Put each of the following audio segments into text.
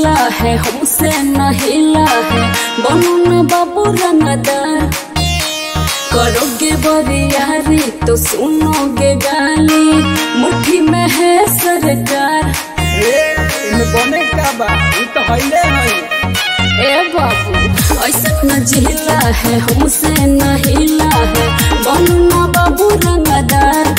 जिला है हमसे न हिला है, बनो न बाबू रंगदार। करोगे बरियारी तो सुनोगे गाली, मुट्ठी में है सरकार। बने का बा तो हईले हई। ए बाबू ऐसा न जिला है हमसे न हिला है, बनो न बाबू रंगदार।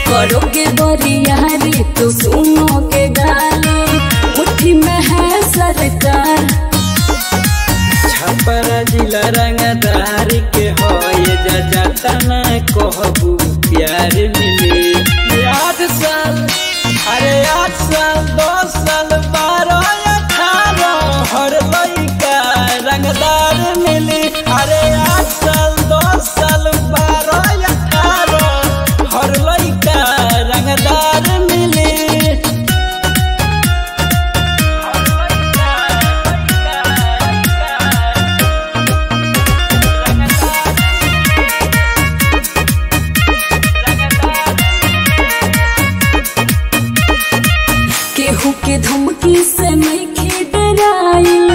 करोगे बरियारी तो सुनोगे गाली, मुट्ठी में है सरकार। छपरा जिला रंगदार के हो ये जाता ना कहबू प्यार मिले। 8 साल अरे 8 साल 2 साल 12 18 हर लइका रंगदार मिली। अरे 8 साल 2 साल 12 18 हर लइका रंगदार मिली। केहू के धमकी से नहीं डराइल,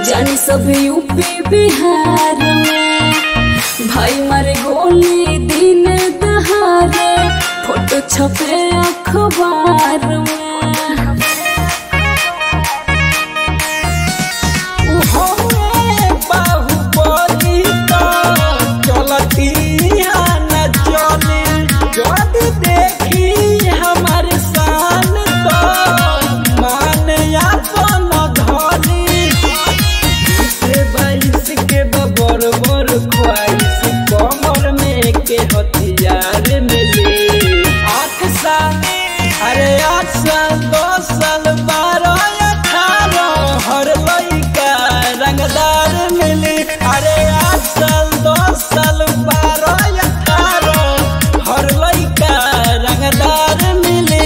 जानी सब यूपी बिहार में। भाई मारे गोली दिन दहाड़े, फोटो छपे अखबार में। बाहुबली तो चलती न चली, जब देखी हमारे शान तो मान अपन धनी। 22 के बबर बर ख्वाहिश कमर में के हथियार मिले। 8 साल अरे 8 साल 2 साल 12 18 हर लइका रंगदार मिली। अरे 8 साल 2 साल 12 18 हर लइका रंगदार मिली।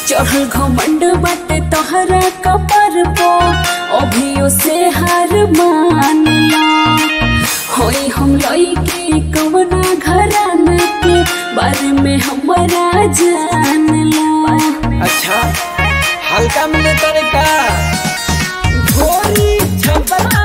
चढ़ल घमंड बाटे तोहरा कपर पो, अभियो से हार मान लो। होई हम लइके कवना घराना के बारे में हमरा जान लो। अच्छा हल्का मिले तरीका गोरी छपरा